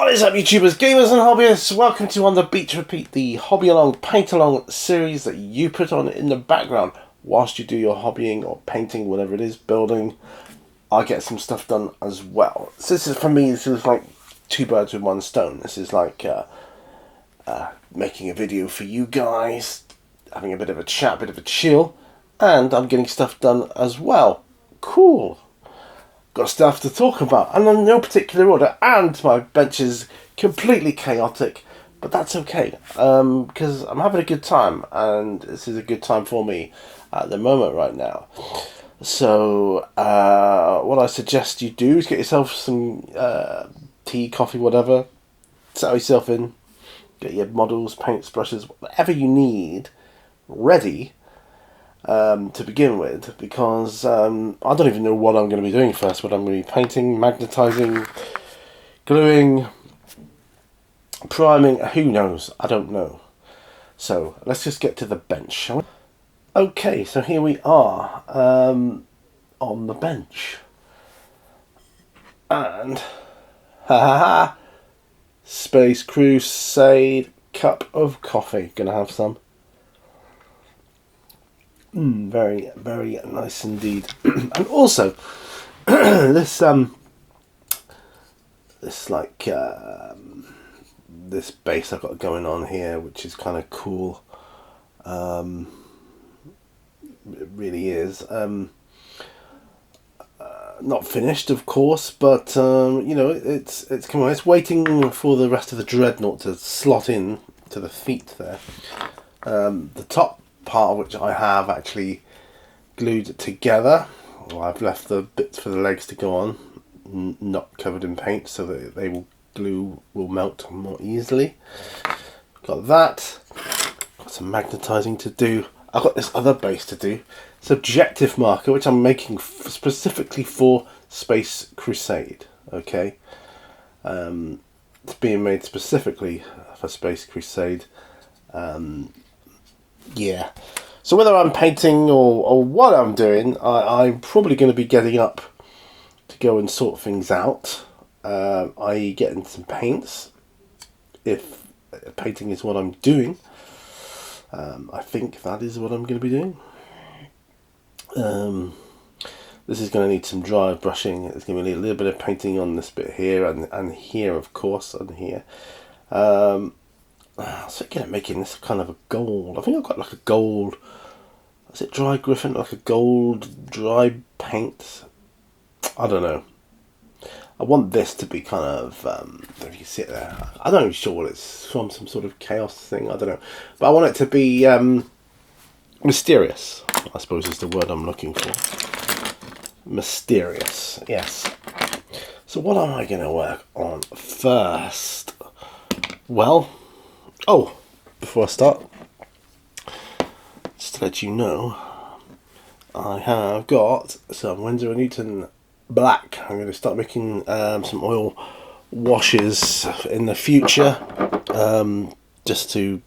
What is up, YouTubers, gamers and hobbyists? Welcome to On the Beach Repeat, the hobby along, paint along series that you put on in the background whilst you do your hobbying or painting, whatever it is, building. I get some stuff done as well. So this is, for me, this is like two birds with one stone. This is like making a video for you guys, having a bit of a chat, a bit of a chill, and I'm getting stuff done as well. Cool. Got stuff to talk about, and in no particular order, and my bench is completely chaotic, but that's okay, because I'm having a good time, and this is a good time for me at the moment right now. So, what I suggest you do is get yourself some tea, coffee, whatever, settle yourself in, get your models, paints, brushes, whatever you need ready to begin with, because I don't even know what I'm going to be doing first. What I'm going to be painting, magnetizing, gluing, priming, who knows? I don't know. So let's just get to the bench, shall we? Okay, so here we are on the bench, and Space Crusade cup of coffee. Gonna have some. Very, very nice indeed. And also, this this base I've got going on here, which is kind of cool. It really is. Not finished, of course, but you know, it's come on. It's waiting for the rest of the dreadnought to slot in to the feet there. The top part of which I have actually glued together. Well, I've left the bits for the legs to go on, not covered in paint, so that will melt more easily. Got that. Got some magnetizing to do. I've got this other base to do. It's objective marker, which I'm making specifically for Space Crusade. Okay, it's being made specifically for Space Crusade. Yeah, so whether I'm painting or what I'm doing, I'm probably going to be getting up to go and sort things out, i.e. getting some paints, if painting is what I'm doing. I think that is what I'm going to be doing. This is going to need some dry brushing. There's going to be a little bit of painting on this bit here and here, of course, and here. So again, making this kind of a gold. I think I've got like a gold. Is it dry griffin? Like a gold dry paint. I don't know. I want this to be kind of. If you sit there, I'm not even sure what it's from. Some sort of chaos thing. I don't know. But I want it to be mysterious, I suppose is the word I'm looking for. Mysterious. Yes. So what am I going to work on first? Well. Oh, before I start, just to let you know, I have got some Winsor & Newton black. I'm going to start making some oil washes in the future, just to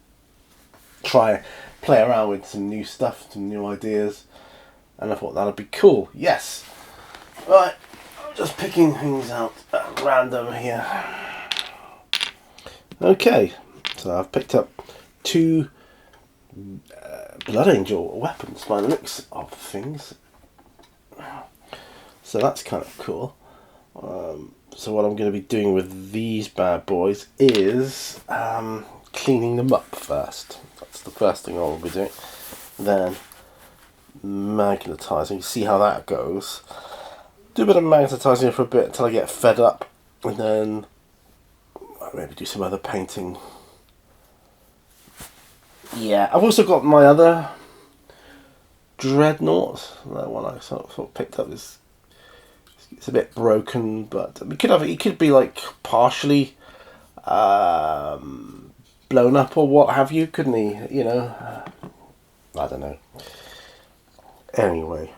play around with some new stuff, some new ideas, and I thought that would be cool. Yes. Right, I'm just picking things out at random here. Okay. So I've picked up two Blood Angel weapons by the looks of things. So that's kind of cool. So what I'm going to be doing with these bad boys is cleaning them up first. That's the first thing I'll be doing. Then magnetizing, see how that goes. Do a bit of magnetizing for a bit until I get fed up, and then maybe do some other painting. Yeah, I've also got my other dreadnought. That one I sort of picked up is it's a bit broken, but it could be like partially blown up or what have you, couldn't he? You know, I don't know. Anyway,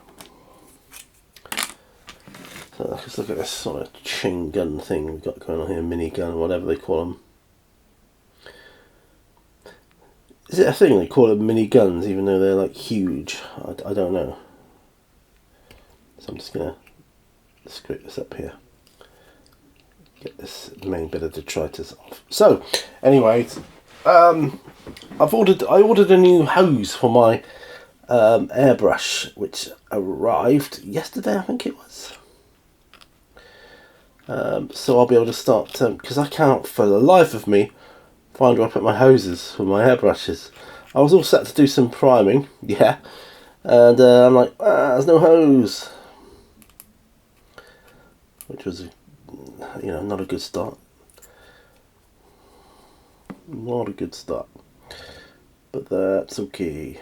so let's look at this sort of chain gun thing we've got going on here, mini gun, whatever they call them. Is it a thing they call them mini guns, even though they're like huge? I don't know. So I'm just gonna scrape this up here. Get this main bit of detritus off. So, anyway, I ordered a new hose for my airbrush, which arrived yesterday, I think it was. So I'll be able to start, because I can't for the life of me find where I put my hoses for my airbrushes. I was all set to do some priming, yeah, and I'm like, there's no hose, which was, not a good start. Not a good start, but that's okay.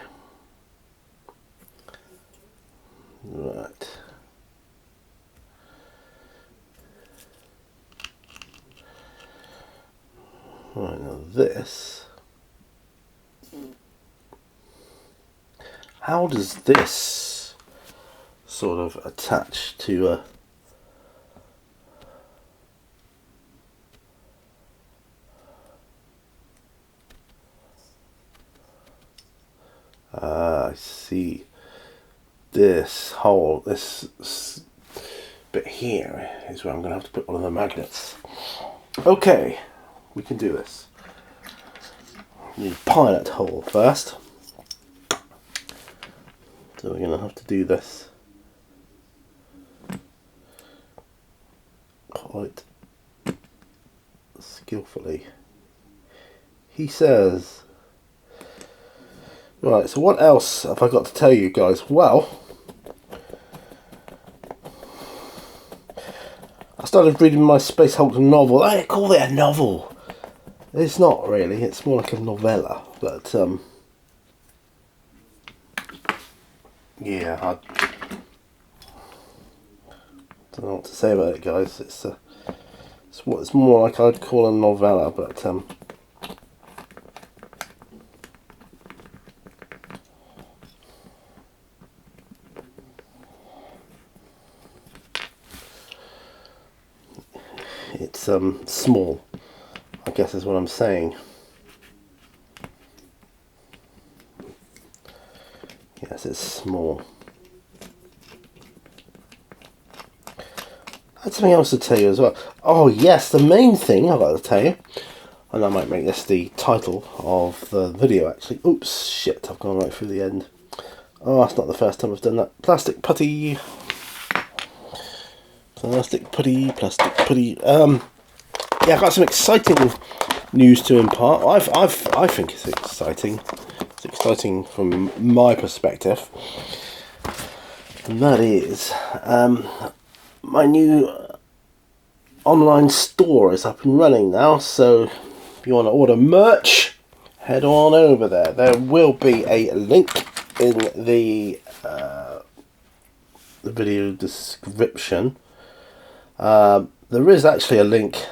Right. Right, now this. How does this sort of attach to a... I see. This hole, this bit here is where I'm going to have to put one of the magnets. Okay, we can do this. Need a pilot hole first. So we're going to have to do this quite skillfully, he says. Right, so what else have I got to tell you guys? Well, I started reading my Space Hulk novel. I call it a novel. It's not really, it's more like a novella, but yeah, I don't know what to say about it, guys. It's more like I'd call a novella, but it's small, I guess is what I'm saying. Yes, it's small. I had something else to tell you as well. Oh yes, the main thing I've got to tell you, and I might make this the title of the video actually. Oops, shit, I've gone right through the end. Oh, that's not the first time I've done that. Plastic putty. Plastic putty, plastic putty. Yeah, I've got some exciting news to impart. I think it's exciting. It's exciting from my perspective, and that is my new online store is up and running now. So if you want to order merch, head on over there. There will be a link in the video description. There is actually a link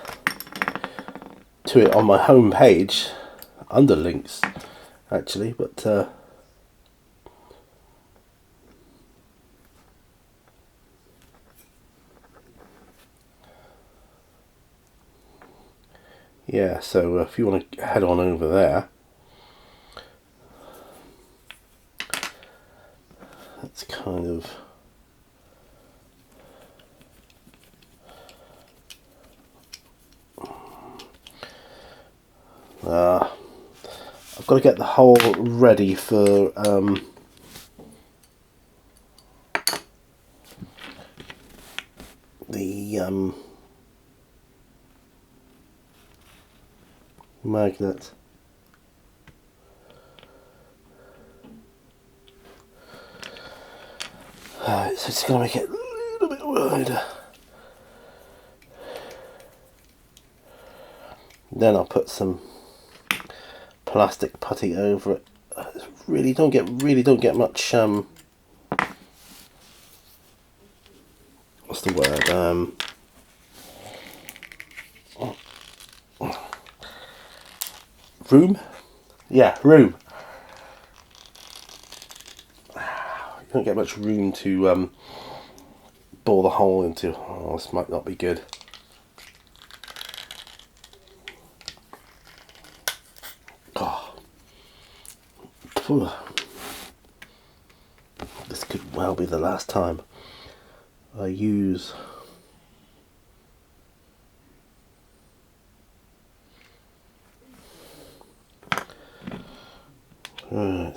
to it on my home page under links actually, but yeah, so if you want to head on over there, that's kind of I've got to get the hole ready for the magnet. So it's going to make it a little bit wider. Then I'll put some plastic putty over it. Really don't get much what's the word, room? Yeah, room. You don't get much room to bore the hole into. Oh, this might not be good. This could well be the last time I use Right.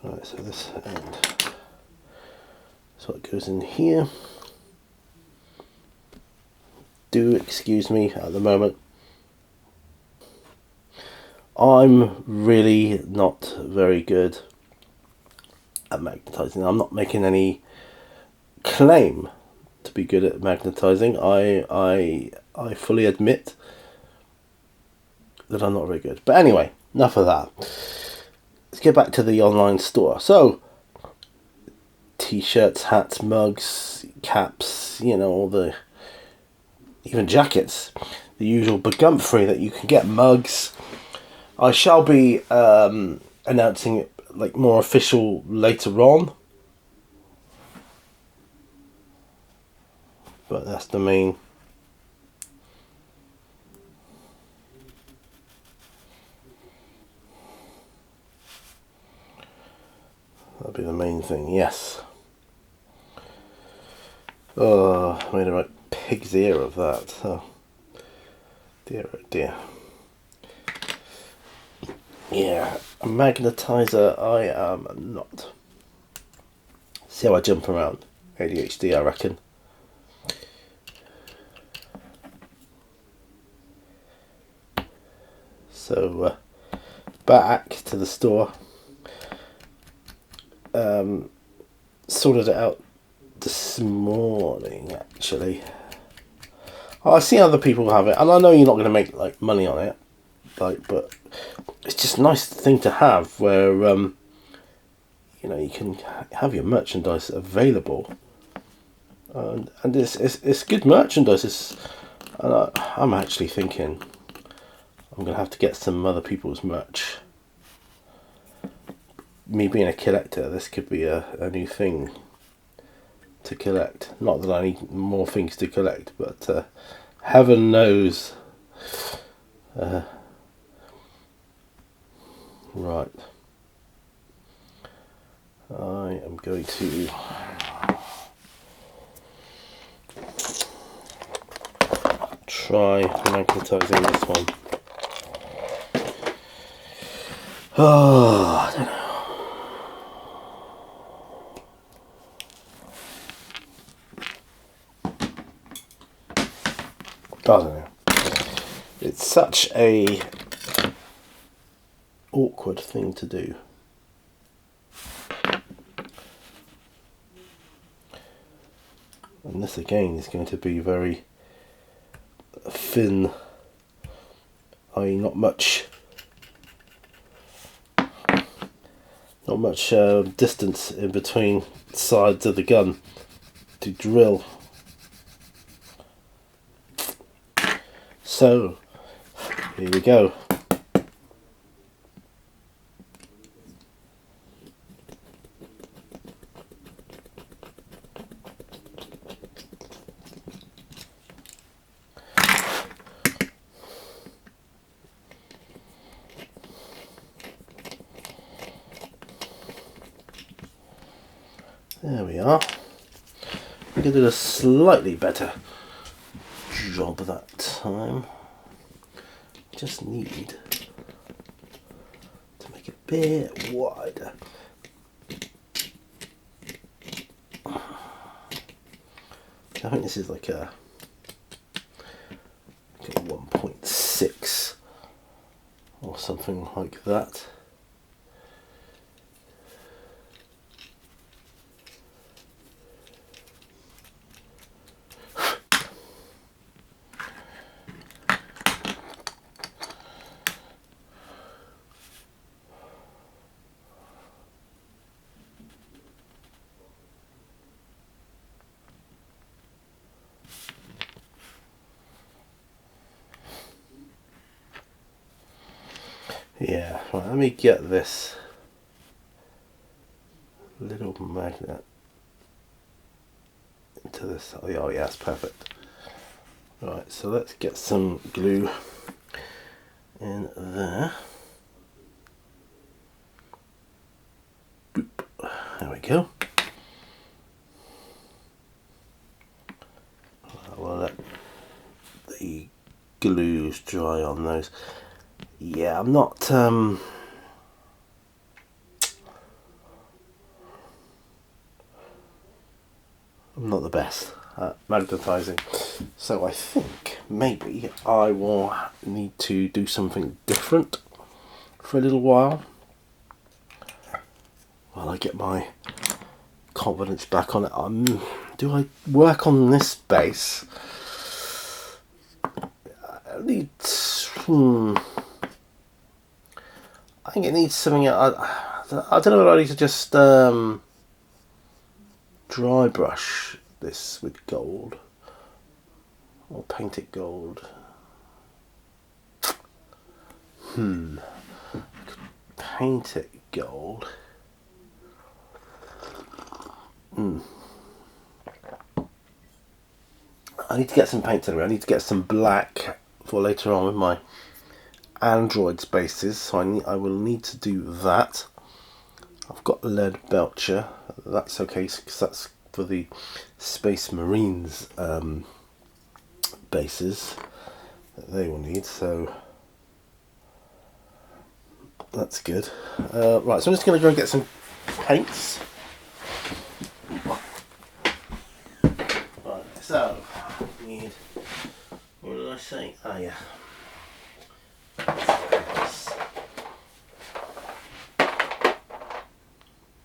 Right, so this end. So it goes in here. Do excuse me at the moment. I'm really not very good at magnetizing. I'm not making any claim to be good at magnetizing. I fully admit that I'm not very good. But anyway, enough of that. Let's get back to the online store. So, t-shirts, hats, mugs, caps, you know, all the, even jackets, the usual Bagumfrey that you can get, mugs. I shall be announcing it like more official later on, but that's the main. That'll be the main thing. Yes. Oh, I made a right pig's ear of that. Oh, dear, oh dear. Yeah, a magnetizer I am not. See how I jump around? ADHD, I reckon. So, back to the store. Sorted it out this morning, actually. I see other people have it, and I know you're not going to make like money on it, like, but it's just a nice thing to have where you know, you can have your merchandise available, and it's good merchandise. I'm actually thinking I'm going to have to get some other people's merch. Me being a collector, this could be a new thing to collect. Not that I need more things to collect, but heaven knows. Right. I am going to try magnetizing this one. Oh, I don't know. I don't know. It's such a awkward thing to do. And this again is going to be very thin, i.e. not much distance in between sides of the gun to drill. So, here we go. There we are. We can do a slightly better job that time. Just need to make it a bit wider. I think this is like a 1.6 or something like that. Yeah, right, let me get this little magnet into this. Oh yeah, that's perfect. Right, so let's get some glue in there. Boop. There we go. We'll let the glues dry on those. Yeah, I'm not the best at magnetizing, so I think maybe I will need to do something different for a little while I get my confidence back on it. Do I work on this base? I think it needs something. I don't know whether I need to just dry brush this with gold or paint it gold. Paint it gold. I need to get some paint anyway. I need to get some black for later on with my android bases, so I will need to do that. I've got lead belcher. That's okay because that's for the Space Marines bases that they will need. So that's good. Right, so I'm just going to go and get some paints. Right, so I need. What did I say? Oh yeah.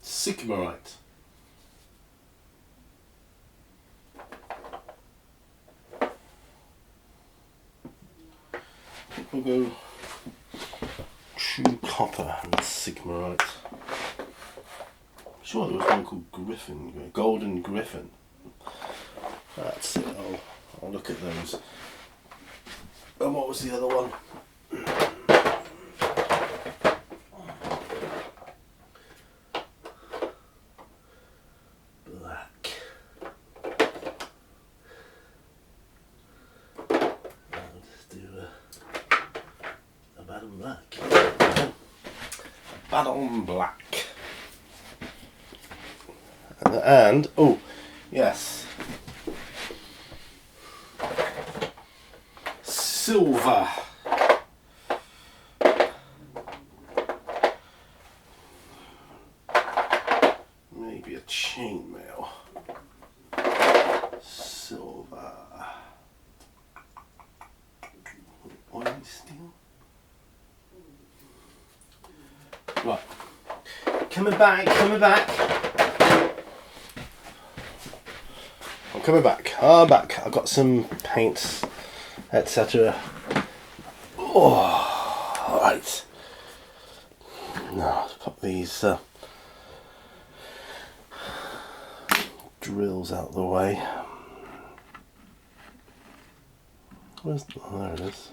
Sycamorite. I think we'll go true copper and Sycamorite. I'm sure there was one called Griffin, Golden Griffin. That's it. I'll look at those. And what was the other one? Black. I'll just do a Baton Black. A Baton Black. And oh, yes. Silver. Maybe a chainmail. Silver. Oil steel. Right. Coming back. I'm coming back. I'm back. I've got some paints, etc. Oh, alright. Now, let's pop these drills out of the way. Oh, there it is.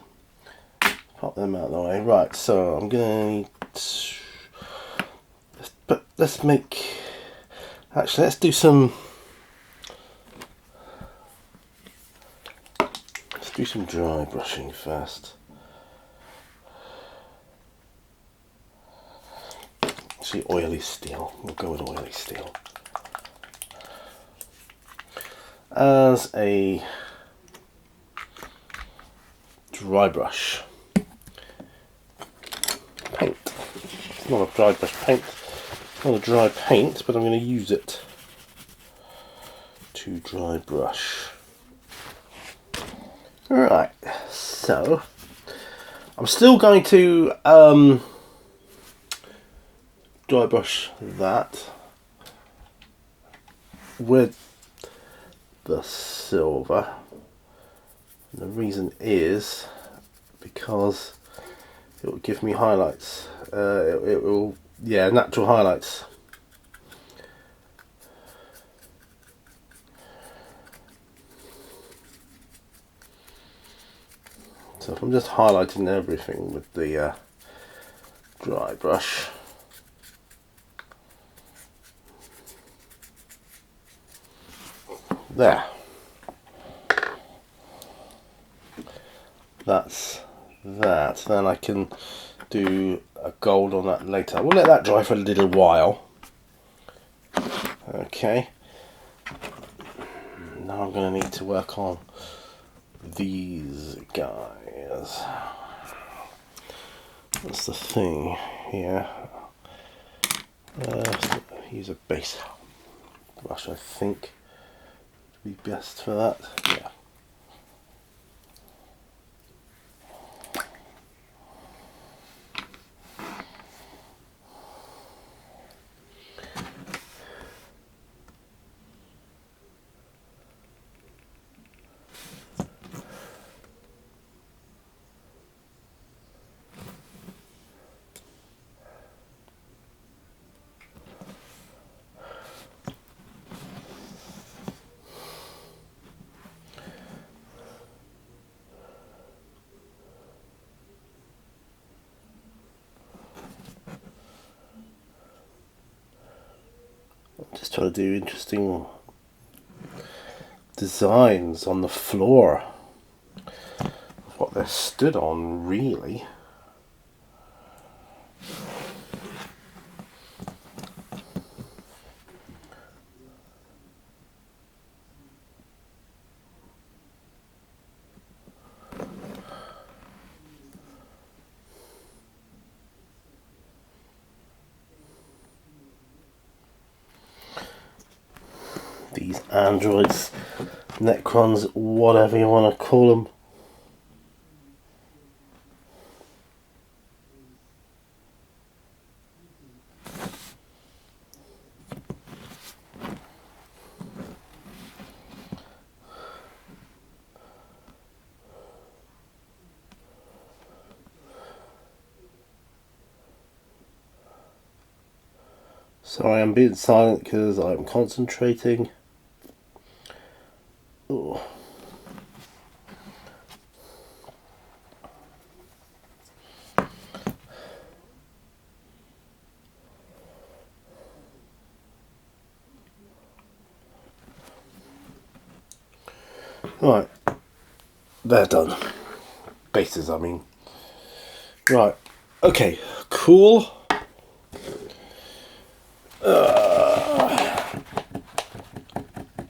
Pop them out of the way. Right, so I'm gonna need let's make. Actually, let's do some. Let's do some dry brushing first. See, oily steel. We'll go with oily steel. As a dry brush paint. It's not a dry brush paint. It's not a dry paint, but I'm going to use it to dry brush. Right, so I'm still going to dry brush that with the silver. And the reason is because it will give me highlights. It will, yeah, natural highlights. So if I'm just highlighting everything with the dry brush. There. That's that. Then I can do a gold on that later. We'll let that dry for a little while. Okay. Now I'm going to need to work on these guys. That's the thing here. Use a base brush, I think, would be best for that. Yeah. Just trying to do interesting designs on the floor of what they're stood on, really. These androids, Necrons, whatever you want to call them. Sorry, I'm being silent because I'm concentrating. Ooh. Right, they're done. Bases, I mean. Right, okay, cool.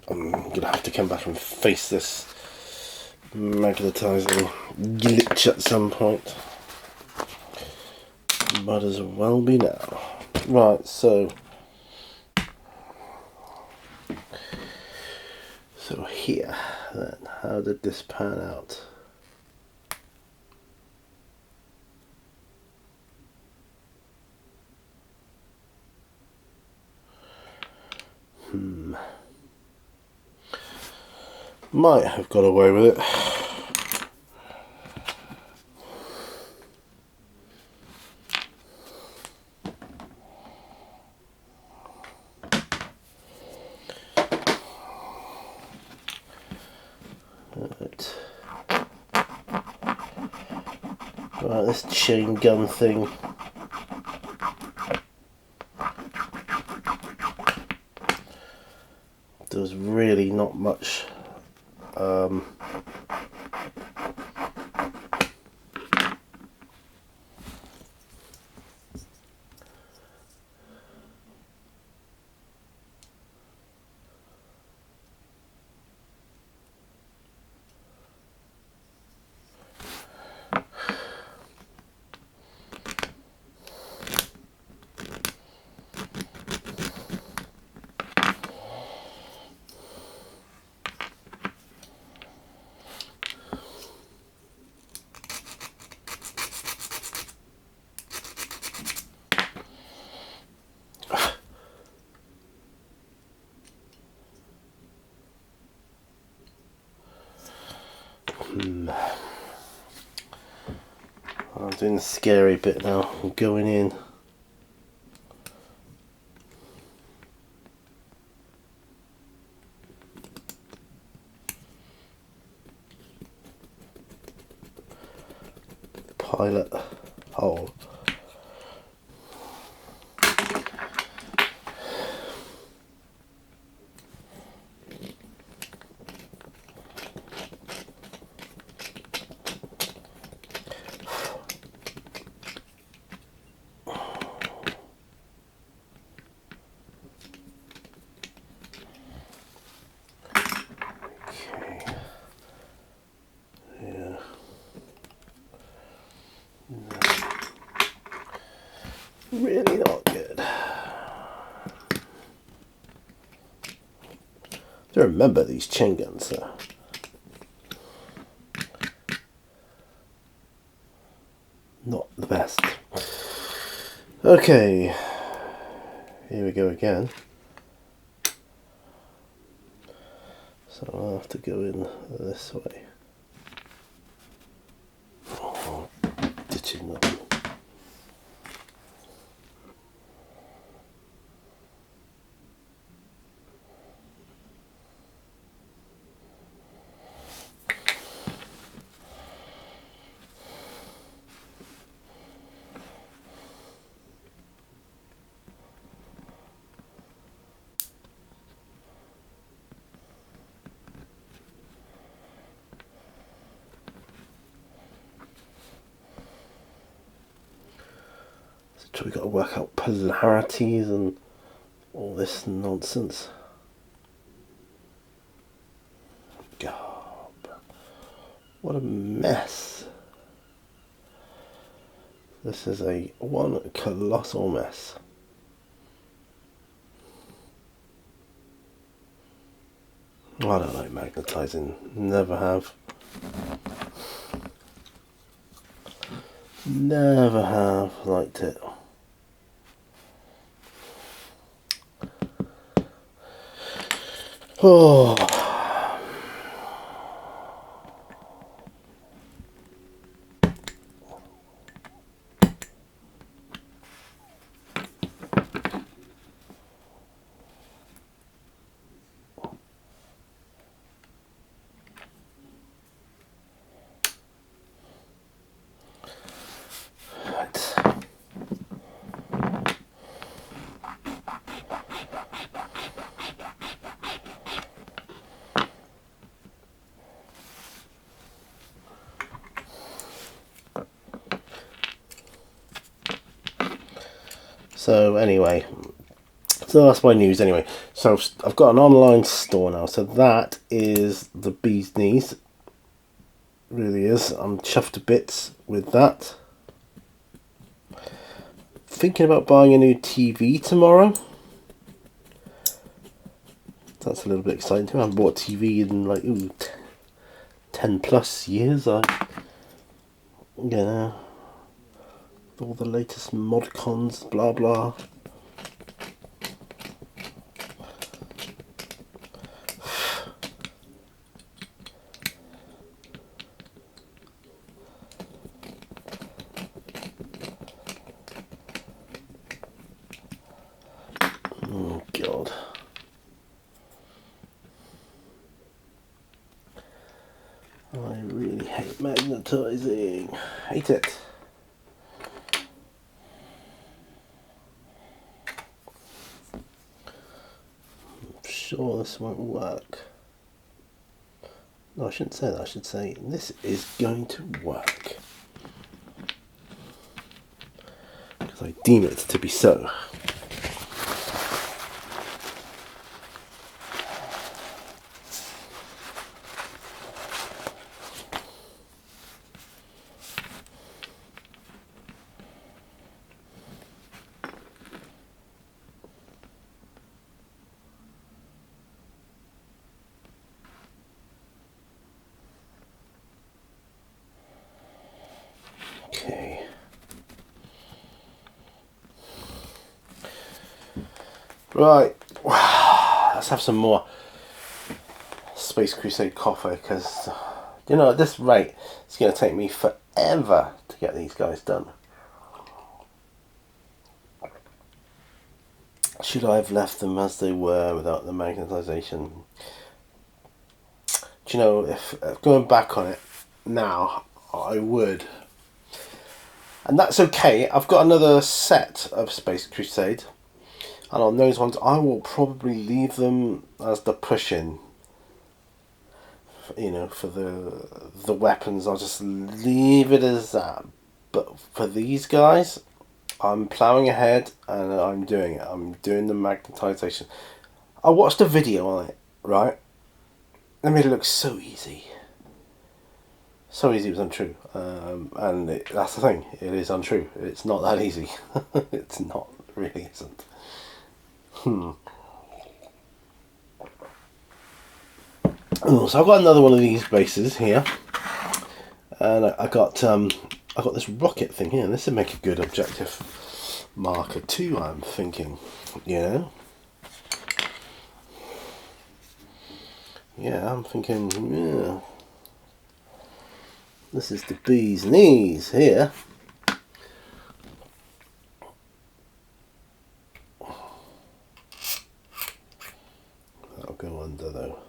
I'm gonna have to come back and face this magnetizing glitch at some point. Might as well be now. Right, so here then, how did this pan out? Might have got away with it. Right, this chain gun thing. There's really not much I'm doing the scary bit now. I'm going in. Pilot hole. good. I remember these chain guns though. Not the best. Okay, here we go again. So I'll have to go in this way. Oh, ditching that one. So we've got to work out polarities and all this nonsense. God, what a mess. This is one colossal mess. I don't like magnetizing, never have. Never have liked it. Oh. So anyway, so that's my news anyway. So I've got an online store now, so that is the bee's knees. It really is. I'm chuffed to bits with that. Thinking about buying a new TV tomorrow. That's a little bit exciting too. I haven't bought a TV in like 10 plus years. All the latest mod cons, blah blah. Oh God. I really hate magnetizing. Hate it. Sure, this won't work. No, I shouldn't say that. I should say this is going to work, because I deem it to be so. Okay. Right. Let's have some more Space Crusade coffee, because at this rate it's going to take me forever to get these guys done. Should I have left them as they were without the magnetization? Do you know, if going back on it now, I would. And that's okay. I've got another set of Space Crusade, and on those ones I will probably leave them as the push-in. For the weapons, I'll just leave it as that. But for these guys, I'm ploughing ahead and I'm doing it. I'm doing the magnetization. I watched a video on it, right? I made it look so easy. So easy it was untrue. And that's the thing. It is untrue. It's not that easy. It's not. really isn't. Oh, so I've got another one of these bases here, and I got this rocket thing here. This would make a good objective marker too, I'm thinking. You know. Yeah, I'm thinking. Yeah. This is the bee's knees here. That'll go under though.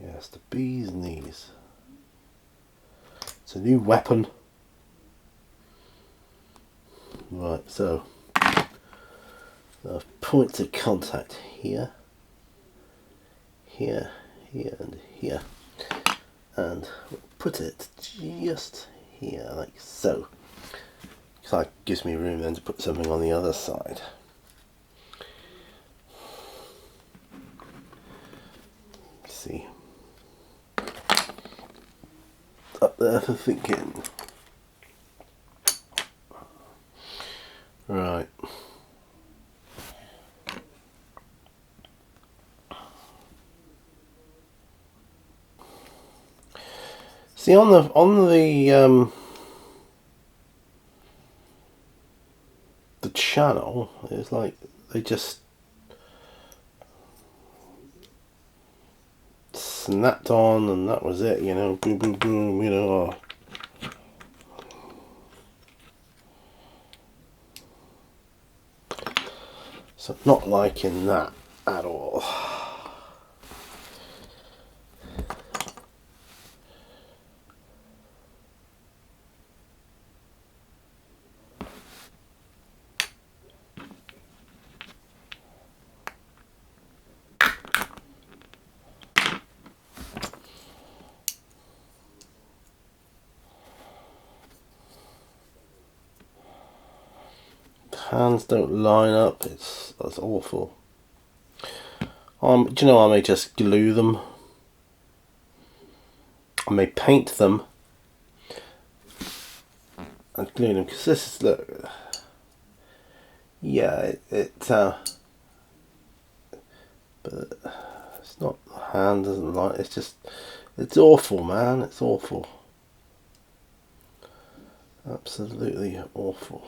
Yes, the bee's knees. It's a new weapon. Right, so the points of contact here, here, here, and here. And we'll put it just here, like so. So that gives me room then to put something on the other side. See, up there for thinking. Right. See, on the channel, it's like they just snapped on and that was it, you know, boom boom boom, you know. So not liking that at all. Hands don't line up. That's awful. Do you know, I may just glue them. I may paint them and glue them, because this is, look, yeah, but it's not, the hand doesn't line. It's just, it's awful, man. It's awful. Absolutely awful.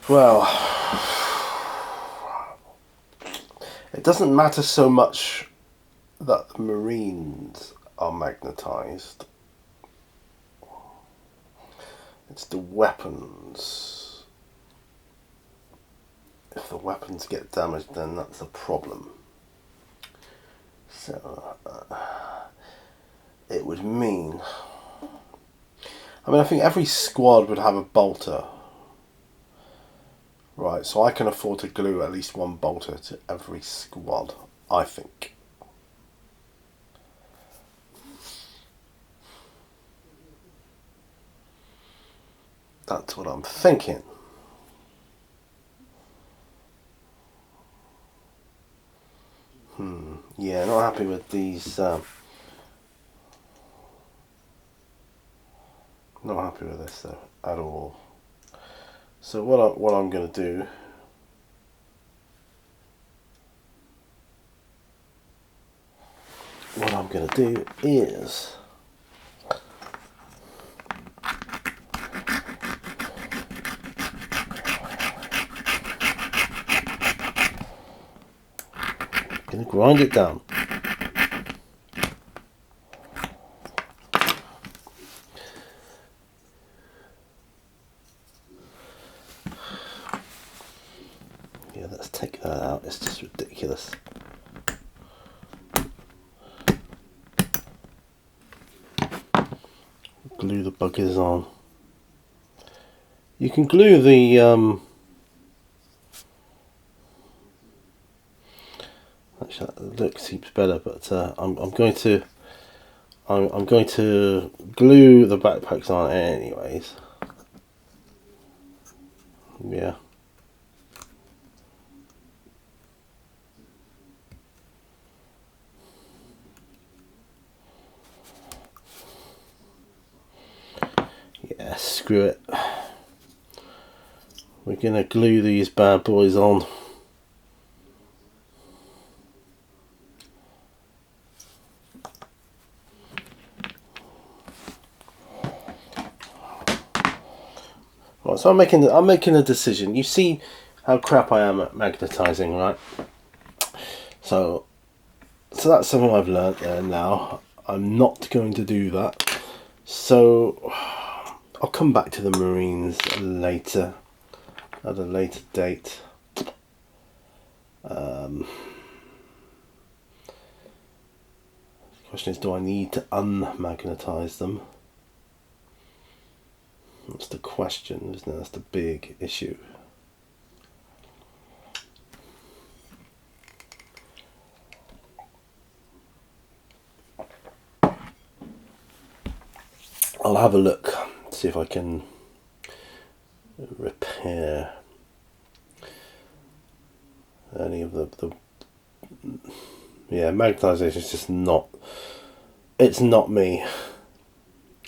Well, it doesn't matter so much that the Marines are magnetized. It's the weapons. If the weapons get damaged, then that's a problem. So, it would mean... I mean, I think every squad would have a bolter. Right, so I can afford to glue at least one bolter to every squad, I think. That's what I'm thinking. Yeah, not happy with these. Not happy with this though at all. So what I'm going to do. What I'm going to do is. Going to grind it down. Yeah, let's take that out. It's just ridiculous. Glue the buggers on. You can glue the actually that look seems better, but I'm going to glue the backpacks on anyways. Yeah. screw it. We're going to glue these bad boys on. Right, so I'm making a decision. You see how crap I am at magnetizing, right? So that's something I've learnt there now. I'm not going to do that. So I'll come back to the Marines later, at a later date. The question is, do I need to unmagnetize them? That's the question, isn't it? That's the big issue. I'll have a look, see if I can repair any of the yeah, magnetization is just not, it's not me.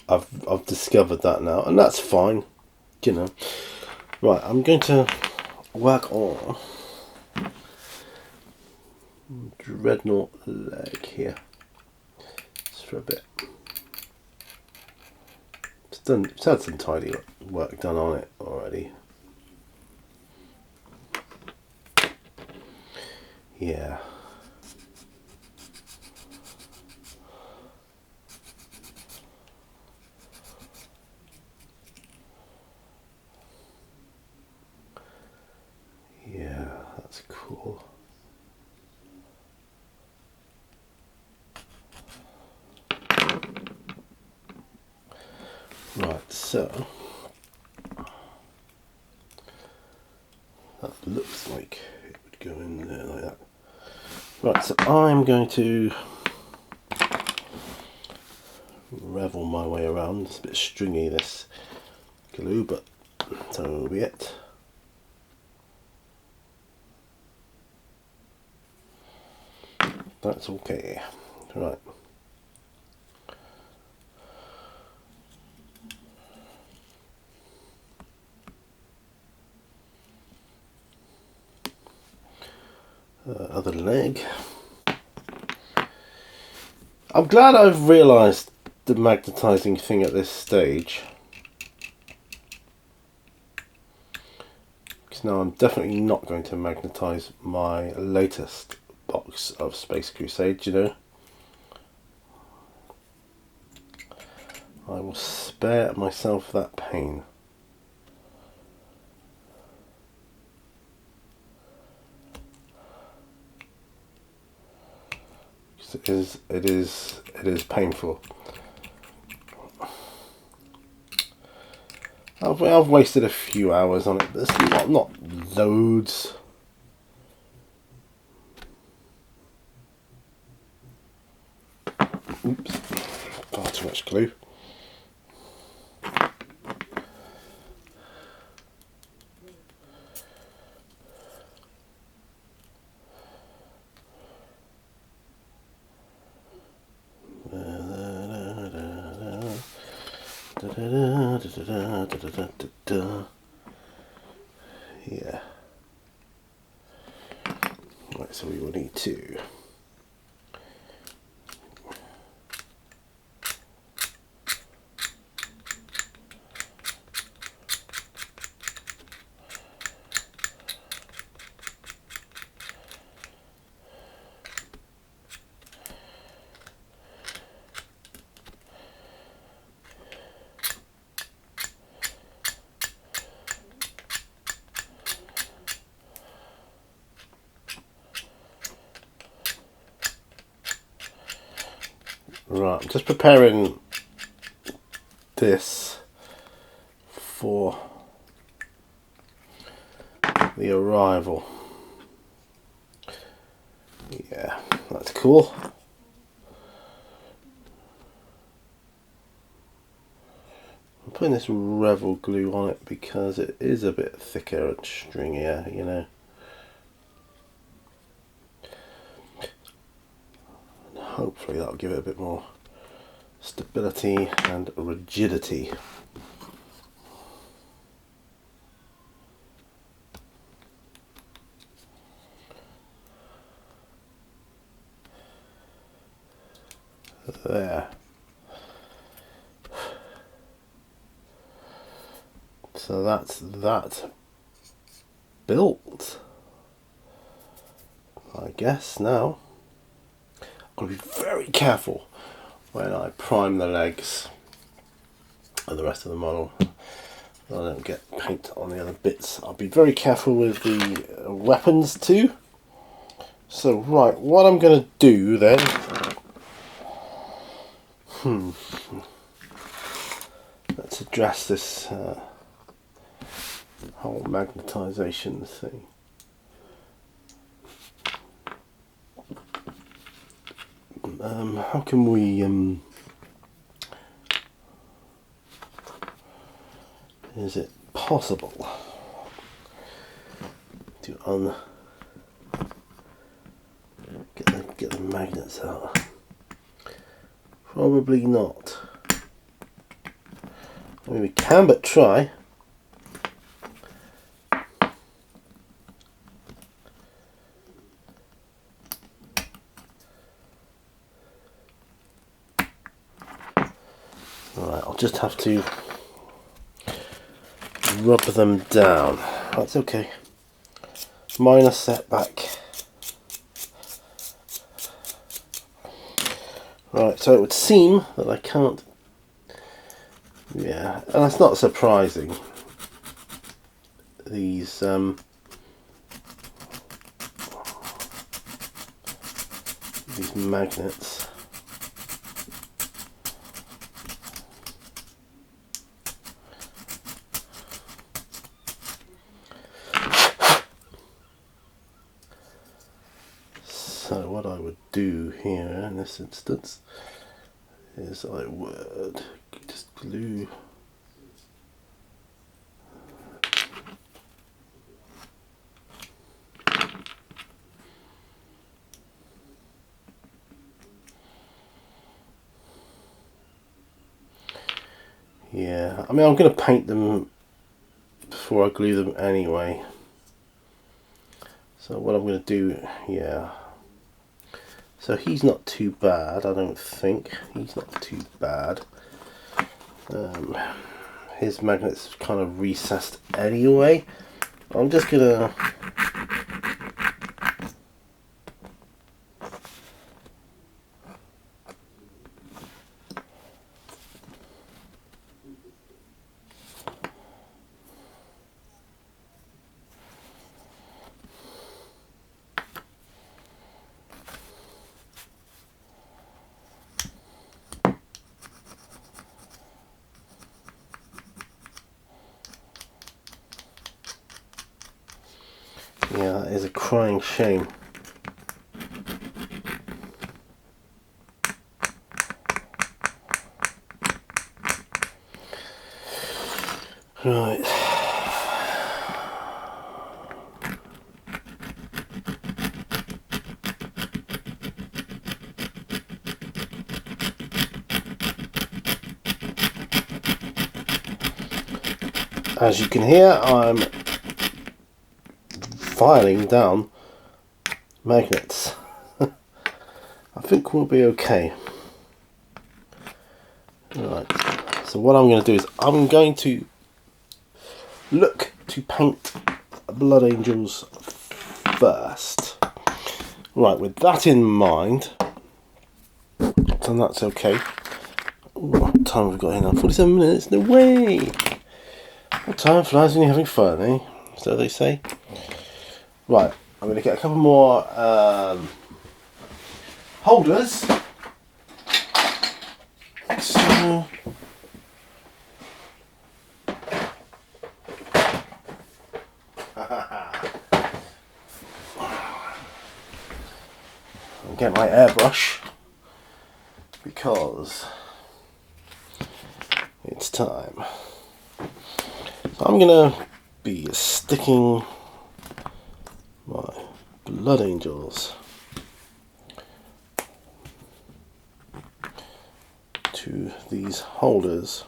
I've discovered that now, and that's fine, you know. Right, I'm going to work on Dreadnought leg here just for a bit. It's had some tidy work done on it already. Yeah. Yeah, that's cool. Right, so that looks like it would go in there like that. Right, so I'm going to revel my way around. It's a bit stringy, this glue, but so be it. That's okay. Right. Other leg. I'm glad I've realised the magnetising thing at this stage, because now I'm definitely not going to magnetise my latest box of Space Crusade, you know. I will spare myself that pain. It is painful. I've wasted a few hours on it, but it's not loads. Oops, far too much glue. Yeah. Right, so we will need to right, I'm just preparing this for the arrival. Yeah, that's cool. I'm putting this Revel glue on it because it is a bit thicker and stringier, you know. And hopefully that'll give it a bit more stability and rigidity. There. So that's that built. I guess now I've got to be very careful when I prime the legs and the rest of the model. I don't get paint on the other bits. I'll be very careful with the weapons too. So right, what I'm going to do then, let's address this whole magnetization thing. How can we is it possible to get the magnets out? Probably not. I mean, we can but try. Alright, I'll just have to rub them down. That's okay. Minor setback. Right, so it would seem that I can't. Yeah, and that's not surprising. These magnets. So what I would do here in this instance is I would just glue yeah, I mean I'm going to paint them before I glue them anyway. So what I'm going to do, yeah. So he's not too bad, I don't think. He's not too bad. His magnet's kind of recessed anyway. I'm just gonna yeah, that is a crying shame. Right. As you can hear, I'm filing down magnets. I think we'll be okay. Right. So what I'm going to do is I'm going to look to paint Blood Angels first. Right, with that in mind, and that's okay. Ooh, what time have we got here now? 47 minutes? No way! What time flies when you're having fun, eh? So they say. Right, I'm going to get a couple more holders. So, I'll get my airbrush because it's time. So I'm going to be sticking my Blood Angels to these holders.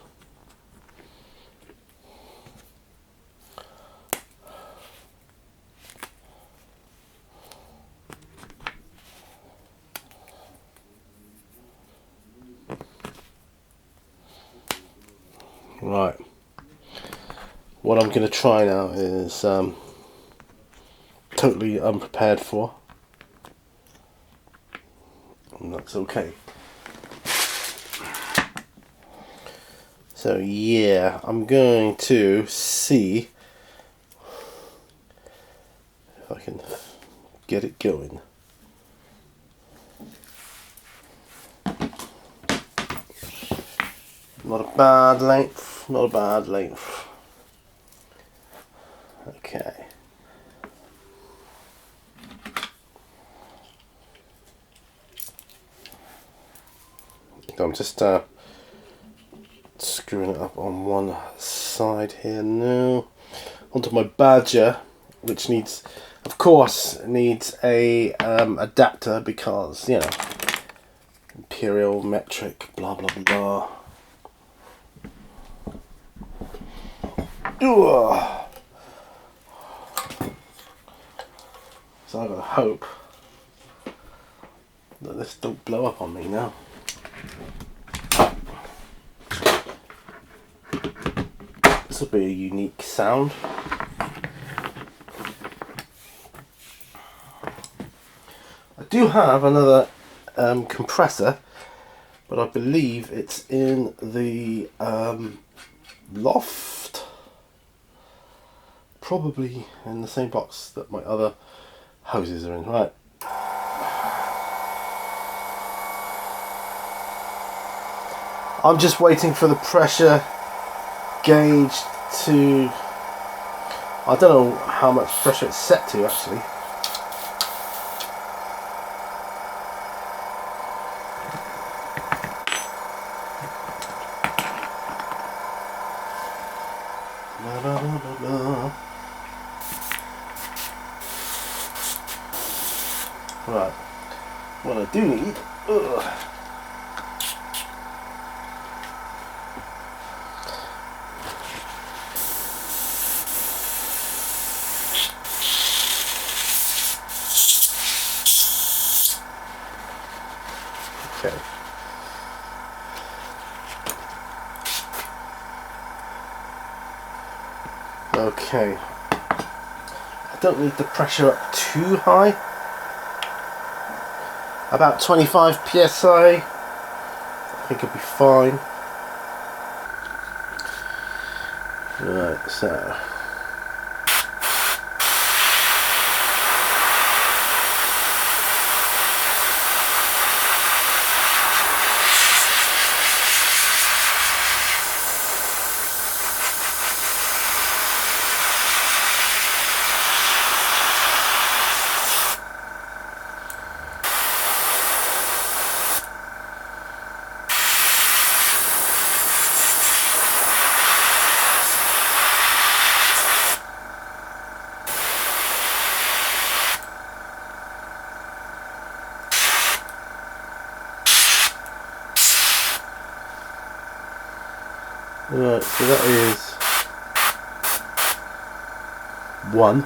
Right. What I'm going to try now is totally unprepared for. And that's okay. So yeah, I'm going to see if I can get it going. Not a bad length, not a bad length. Okay. I'm just screwing it up on one side here now. Onto my Badger, which needs, of course, needs a adapter because, you know, imperial, metric, blah blah blah. Ugh. So I've got to hope that this don't blow up on me now. This will be a unique sound. I do have another compressor, but I believe it's in the loft. Probably in the same box that my other hoses are in. Right. I'm just waiting for the pressure gauge to... I don't know how much pressure it's set to actually. Right, what I do need, okay. Okay. I don't need the pressure up too high. About 25 psi. I think it'll be fine. Right, so. Right, so that is one.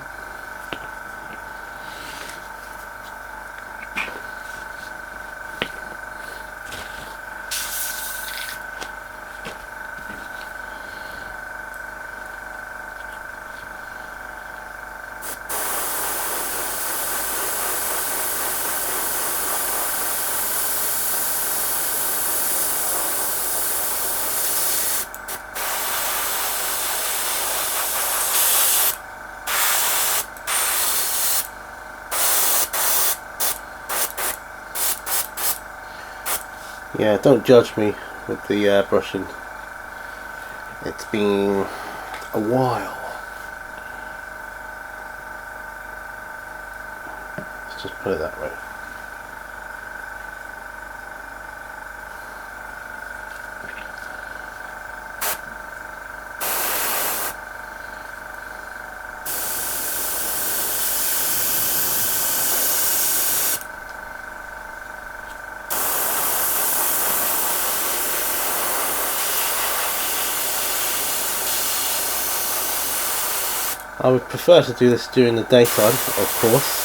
Yeah, don't judge me with the brushing. It's been a while. Let's just put it that way. I would prefer to do this during the daytime, of course.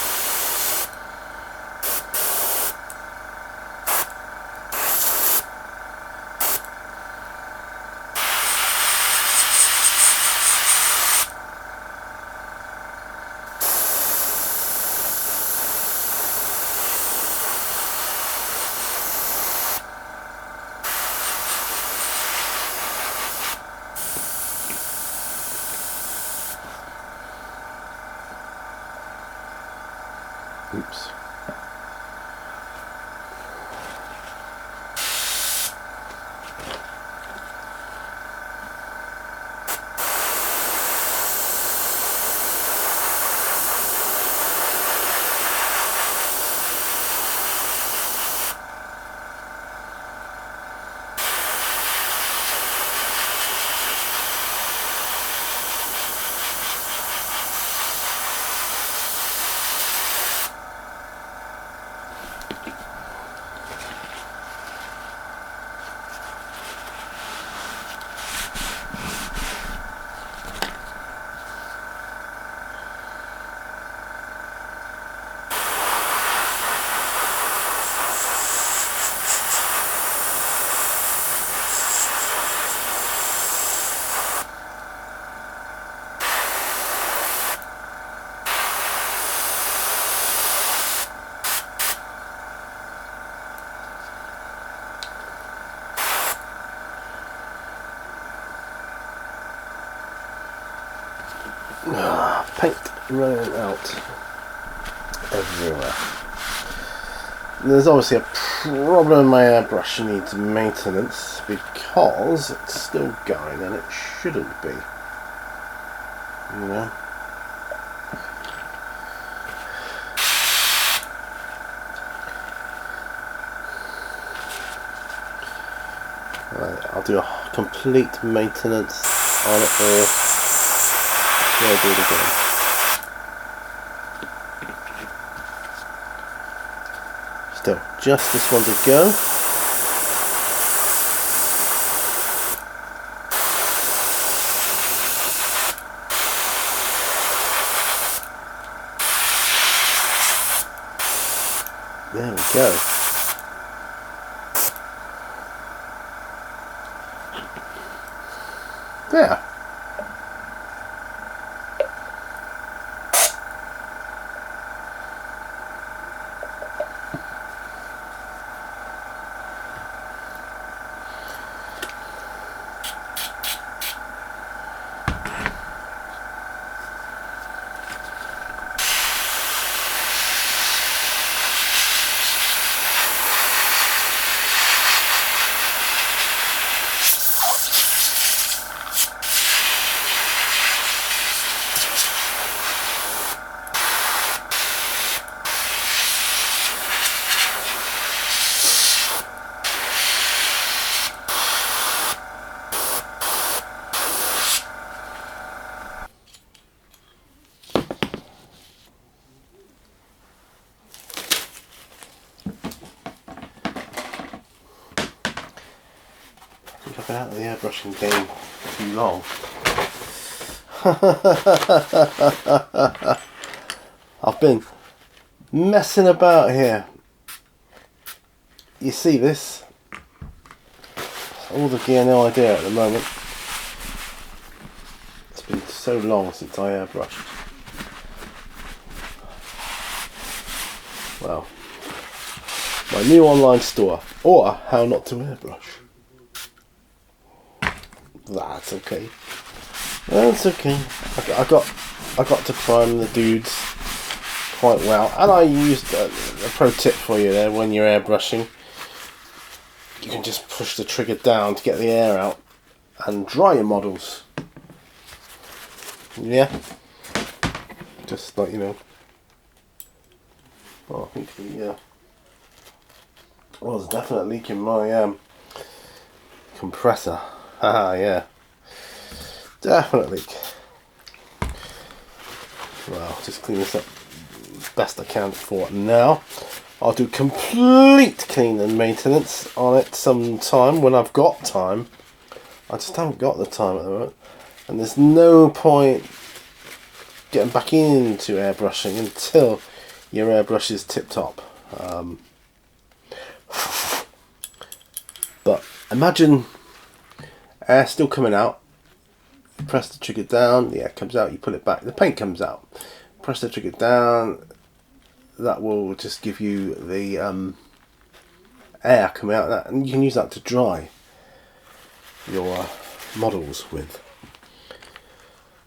Oops. Paint running out everywhere. And there's obviously a problem in my airbrush needs maintenance because it's still going and it shouldn't be. You know? Right, I'll do a complete maintenance on it all. Yeah, I'll do it again. Still, just this one to go. There we go. There. I've been out of the airbrushing game too long. I've been messing about here. You see this? All the gear, no idea at the moment. It's been so long since I airbrushed. Well, my new online store, or how not to airbrush. That's okay. That's okay. I got to prime the dudes quite well, and I used a pro tip for you there. When you're airbrushing, you can just push the trigger down to get the air out and dry your models. Yeah, just like, you know. Oh, I think the well, there's definitely a leak in my compressor. Haha, yeah. Definitely. Well, just clean this up best I can for now. I'll do complete clean and maintenance on it sometime when I've got time. I just haven't got the time at the moment. And there's no point getting back into airbrushing until your airbrush is tip top. But imagine air still coming out. Press the trigger down, the air comes out, you pull it back, the paint comes out. Press the trigger down, that will just give you the air coming out of that, and you can use that to dry your models with.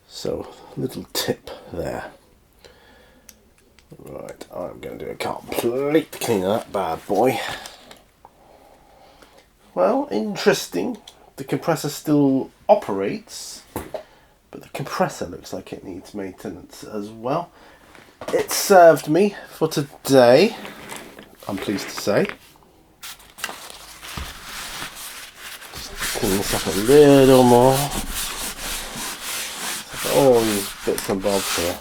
So, little tip there. Right, I'm going to do a complete clean of that bad boy. Well, interesting. The compressor still operates, but the compressor looks like it needs maintenance as well. It served me for today, I'm pleased to say. Just clean this up a little more. All these bits and bobs here.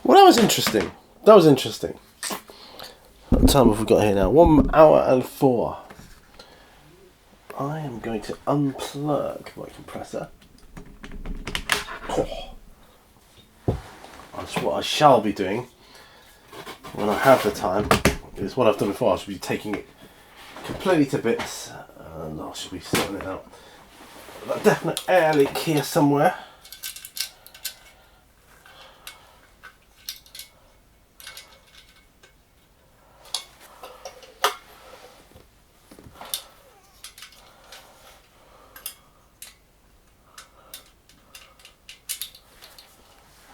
Well, that was interesting. That was interesting. What time have we got here now? 1 hour and 4. I am going to unplug my compressor. Oh. That's what I shall be doing when I have the time. It's what I've done before. I should be taking it completely to bits and I should be sorting it out. A definite air leak here somewhere.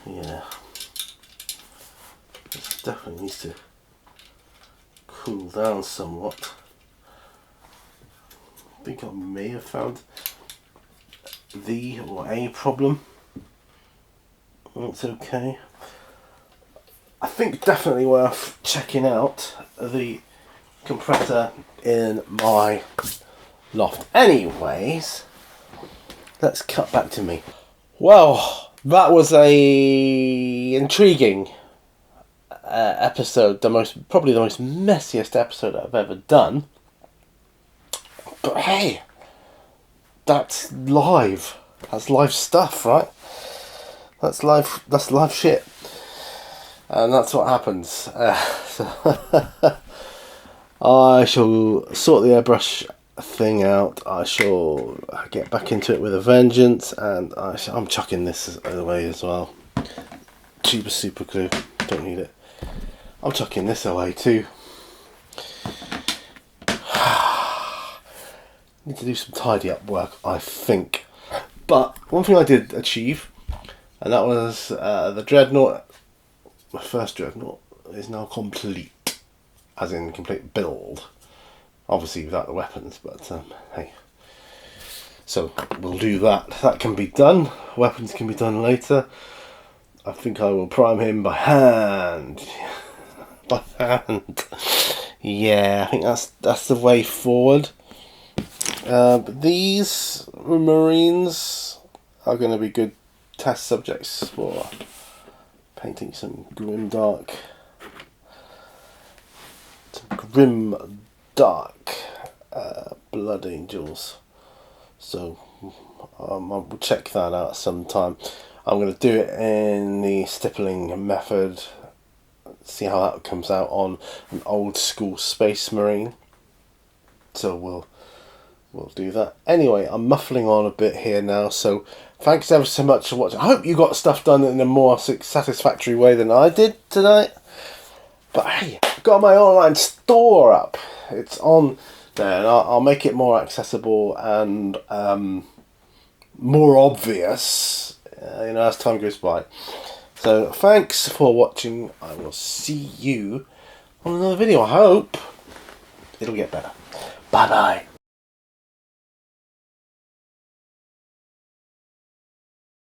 Yeah, this definitely needs to cool down somewhat. I think I may have found the or a problem. That's okay. I think definitely worth checking out the compressor in my loft. Anyways, let's cut back to me. Well, that was a intriguing episode. Probably the most messiest episode I've ever done. But hey, that's live. That's live stuff, right? That's live. That's live shit, and that's what happens. So I shall sort the airbrush thing out. I shall get back into it with a vengeance, and I'm chucking this away as well. Tube of super glue, don't need it. I'm chucking this away too. Need to do some tidy up work, I think. But one thing I did achieve, and that was the dreadnought. My first dreadnought is now complete, as in complete build. Obviously without the weapons, but hey. So we'll do that. That can be done. Weapons can be done later. I think I will prime him by hand. By hand. Yeah, I think that's the way forward. But these Marines are going to be good test subjects for painting some grim dark blood angels. So I'll check that out sometime. I'm going to do it in the stippling method. See how that comes out on an old school Space Marine. So we'll do that. Anyway, I'm muffling on a bit here now, so thanks ever so much for watching. I hope you got stuff done in a more satisfactory way than I did tonight. But hey, I've got my online store up. It's on there, and I'll make it more accessible and more obvious, as time goes by. So thanks for watching. I will see you on another video. I hope it'll get better. Bye bye.